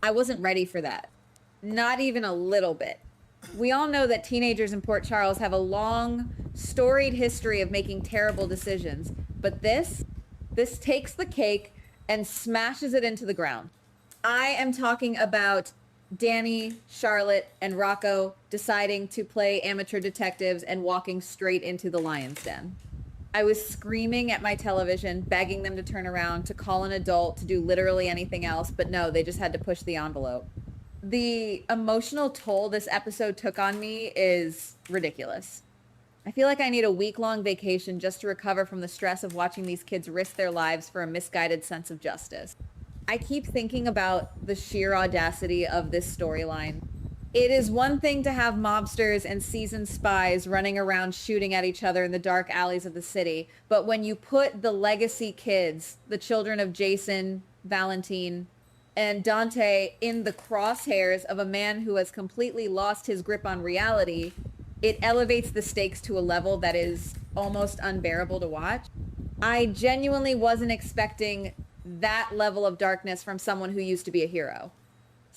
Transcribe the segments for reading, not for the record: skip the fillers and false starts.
I wasn't ready for that. Not even a little bit. We all know that teenagers in Port Charles have a long, storied history of making terrible decisions, but this takes the cake and smashes it into the ground. I am talking about Danny, Charlotte, and Rocco deciding to play amateur detectives and walking straight into the lion's den. I was screaming at my television, begging them to turn around, to call an adult, to do literally anything else, but no, they just had to push the envelope. The emotional toll this episode took on me is ridiculous. I feel like I need a week-long vacation just to recover from the stress of watching these kids risk their lives for a misguided sense of justice. I keep thinking about the sheer audacity of this storyline. It is one thing to have mobsters and seasoned spies running around shooting at each other in the dark alleys of the city, but when you put the legacy kids, the children of Jason, Valentine, and Dante in the crosshairs of a man who has completely lost his grip on reality, it elevates the stakes to a level that is almost unbearable to watch. I genuinely wasn't expecting that level of darkness from someone who used to be a hero.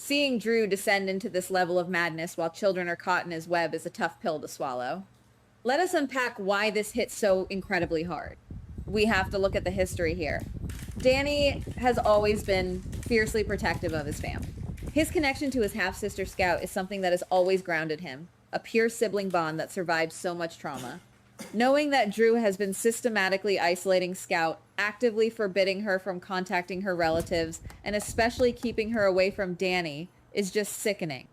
Seeing Drew descend into this level of madness while children are caught in his web is a tough pill to swallow. Let us unpack why this hit so incredibly hard. We have to look at the history here. Danny has always been fiercely protective of his family. His connection to his half-sister Scout is something that has always grounded him, a pure sibling bond that survived so much trauma. Knowing that Drew has been systematically isolating Scout, actively forbidding her from contacting her relatives, and especially keeping her away from Danny, is just sickening.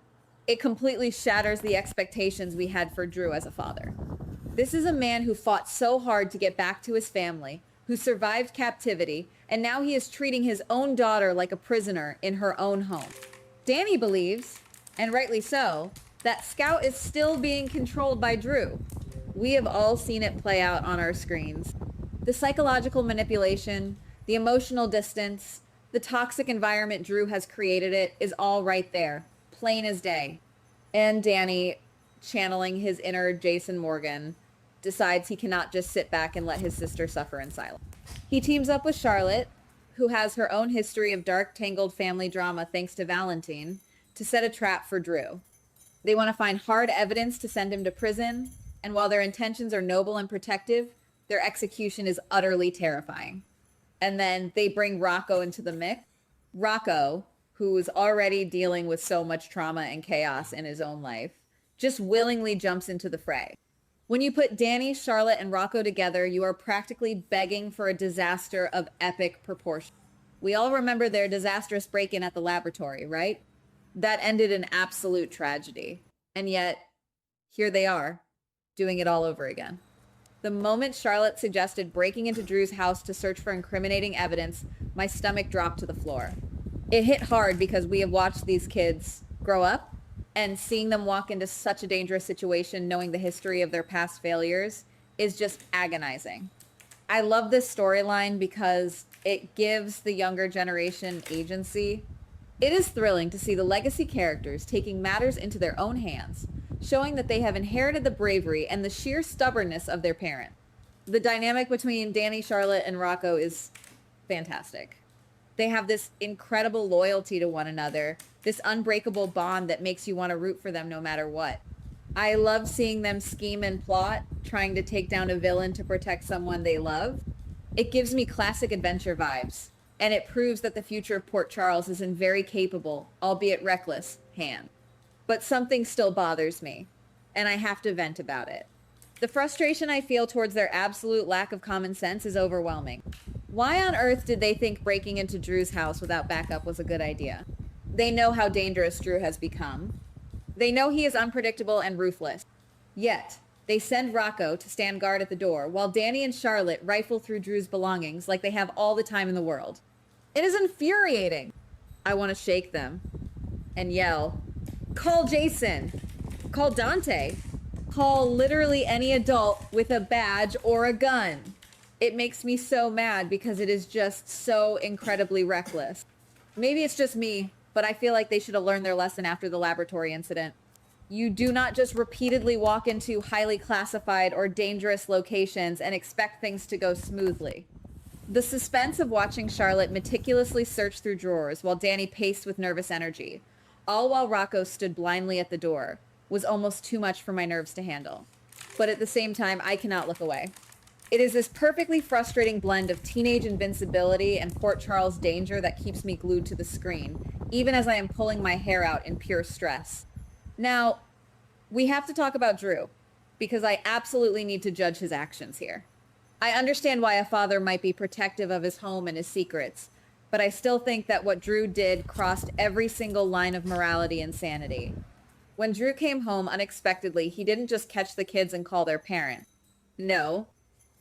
It completely shatters the expectations we had for Drew as a father. This is a man who fought so hard to get back to his family, who survived captivity, and now he is treating his own daughter like a prisoner in her own home. Danny believes, and rightly so, that Scout is still being controlled by Drew. We have all seen it play out on our screens. The psychological manipulation, the emotional distance, the toxic environment Drew has created it is all right there, plain as day. And Danny, channeling his inner Jason Morgan, decides he cannot just sit back and let his sister suffer in silence. He teams up with Charlotte, who has her own history of dark, tangled family drama thanks to Valentine, to set a trap for Drew. They want to find hard evidence to send him to prison, and while their intentions are noble and protective, their execution is utterly terrifying. And then they bring Rocco into the mix. Rocco, who is already dealing with so much trauma and chaos in his own life, just willingly jumps into the fray. When you put Danny, Charlotte, and Rocco together, you are practically begging for a disaster of epic proportion. We all remember their disastrous break-in at the laboratory, right? That ended in absolute tragedy. And yet, here they are, doing it all over again. The moment Charlotte suggested breaking into Drew's house to search for incriminating evidence, my stomach dropped to the floor. It hit hard because we have watched these kids grow up, and seeing them walk into such a dangerous situation, knowing the history of their past failures, is just agonizing. I love this storyline because it gives the younger generation agency. It is thrilling to see the legacy characters taking matters into their own hands, showing that they have inherited the bravery and the sheer stubbornness of their parent. The dynamic between Danny, Charlotte, and Rocco is fantastic. They have this incredible loyalty to one another, this unbreakable bond that makes you want to root for them no matter what. I love seeing them scheme and plot, trying to take down a villain to protect someone they love. It gives me classic adventure vibes, and it proves that the future of Port Charles is in very capable, albeit reckless, hands. But something still bothers me, and I have to vent about it. The frustration I feel towards their absolute lack of common sense is overwhelming. Why on earth did they think breaking into Drew's house without backup was a good idea? They know how dangerous Drew has become. They know he is unpredictable and ruthless. Yet, they send Rocco to stand guard at the door, while Danny and Charlotte rifle through Drew's belongings like they have all the time in the world. It is infuriating. I want to shake them and yell, "Call Jason! Call Dante! Call literally any adult with a badge or a gun!" It makes me so mad because it is just so incredibly reckless. Maybe it's just me, but I feel like they should have learned their lesson after the laboratory incident. You do not just repeatedly walk into highly classified or dangerous locations and expect things to go smoothly. The suspense of watching Charlotte meticulously search through drawers while Danny paced with nervous energy, all while Rocco stood blindly at the door, was almost too much for my nerves to handle. But at the same time, I cannot look away. It is this perfectly frustrating blend of teenage invincibility and Port Charles danger that keeps me glued to the screen, even as I am pulling my hair out in pure stress. Now, we have to talk about Drew, because I absolutely need to judge his actions here. I understand why a father might be protective of his home and his secrets, but I still think that what Drew did crossed every single line of morality and sanity. When Drew came home unexpectedly, he didn't just catch the kids and call their parent. No,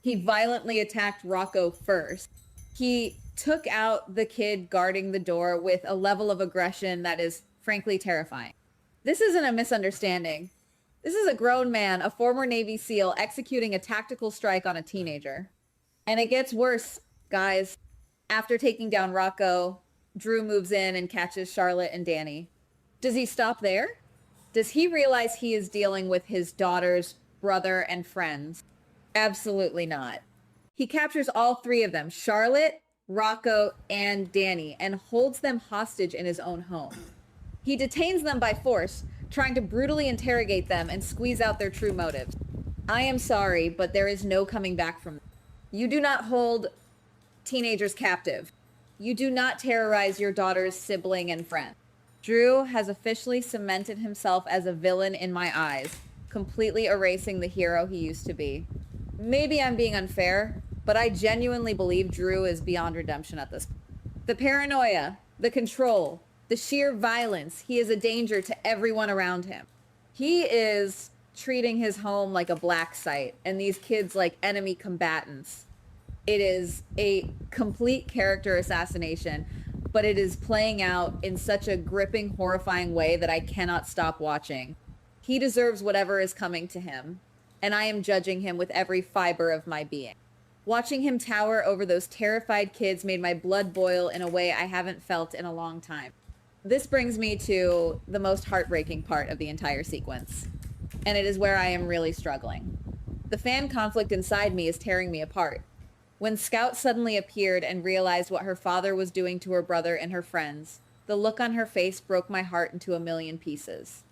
he violently attacked Rocco first. He took out the kid guarding the door with a level of aggression that is frankly terrifying. This isn't a misunderstanding. This is a grown man, a former Navy SEAL, executing a tactical strike on a teenager. And it gets worse, guys. After taking down Rocco, Drew moves in and catches Charlotte and Danny. Does he stop there? Does he realize he is dealing with his daughter's brother and friends? Absolutely not. He captures all three of them, Charlotte, Rocco, and Danny, and holds them hostage in his own home. He detains them by force, trying to brutally interrogate them and squeeze out their true motives. I am sorry, but there is no coming back from this. You do not hold teenagers captive. You do not terrorize your daughter's sibling and friend. Drew has officially cemented himself as a villain in my eyes, completely erasing the hero he used to be. Maybe I'm being unfair, but I genuinely believe Drew is beyond redemption at this point. The paranoia, the control, the sheer violence, he is a danger to everyone around him. He is treating his home like a black site and these kids like enemy combatants. It is a complete character assassination, but it is playing out in such a gripping, horrifying way that I cannot stop watching. He deserves whatever is coming to him, and I am judging him with every fiber of my being. Watching him tower over those terrified kids made my blood boil in a way I haven't felt in a long time. This brings me to the most heartbreaking part of the entire sequence, and it is where I am really struggling. The fan conflict inside me is tearing me apart. When Scout suddenly appeared and realized what her father was doing to her brother and her friends, the look on her face broke my heart into a million pieces.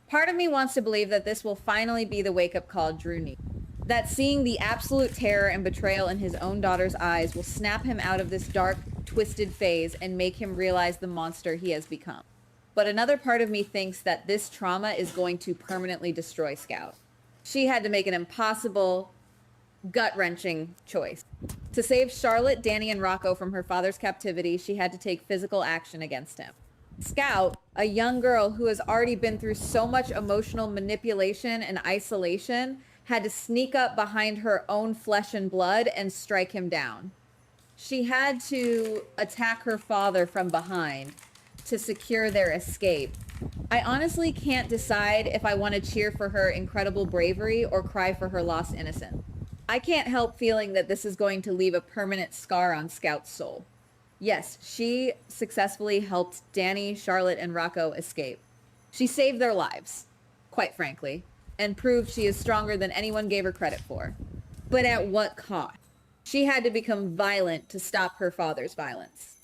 Part of me wants to believe that this will finally be the wake-up call Drew needs. That seeing the absolute terror and betrayal in his own daughter's eyes will snap him out of this dark, twisted phase and make him realize the monster he has become. But another part of me thinks that this trauma is going to permanently destroy Scout. She had to make an impossible, gut-wrenching choice. To save Charlotte, Danny, and Rocco from her father's captivity, she had to take physical action against him. Scout, a young girl who has already been through so much emotional manipulation and isolation, had to sneak up behind her own flesh and blood and strike him down. She had to attack her father from behind to secure their escape. I honestly can't decide if I want to cheer for her incredible bravery or cry for her lost innocence. I can't help feeling that this is going to leave a permanent scar on Scout's soul. Yes, she successfully helped Danny, Charlotte, and Rocco escape. She saved their lives, quite frankly, and proved she is stronger than anyone gave her credit for. But at what cost? She had to become violent to stop her father's violence.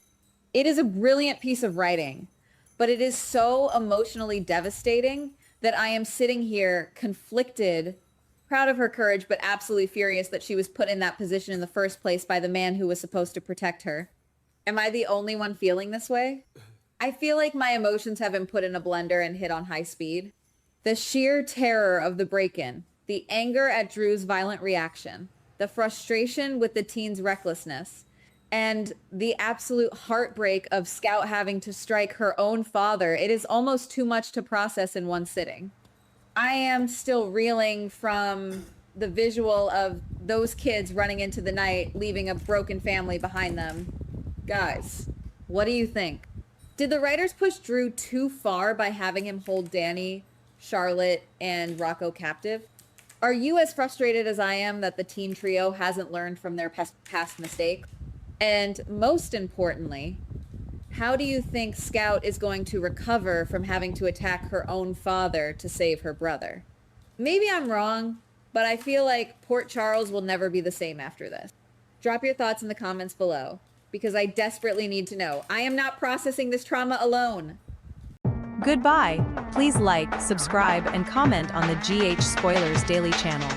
It is a brilliant piece of writing, but it is so emotionally devastating that I am sitting here conflicted, proud of her courage, but absolutely furious that she was put in that position in the first place by the man who was supposed to protect her. Am I the only one feeling this way? I feel like my emotions have been put in a blender and hit on high speed. The sheer terror of the break-in, the anger at Drew's violent reaction, the frustration with the teen's recklessness, and the absolute heartbreak of Scout having to strike her own father. It is almost too much to process in one sitting. I am still reeling from the visual of those kids running into the night, leaving a broken family behind them. Guys, what do you think? Did the writers push Drew too far by having him hold Danny, Charlotte, and Rocco captive? Are you as frustrated as I am that the teen trio hasn't learned from their past mistakes? And most importantly, how do you think Scout is going to recover from having to attack her own father to save her brother? Maybe I'm wrong, but I feel like Port Charles will never be the same after this. Drop your thoughts in the comments below, because I desperately need to know. I am not processing this trauma alone. Goodbye. Please like, subscribe, and comment on the GH Spoilers Daily channel.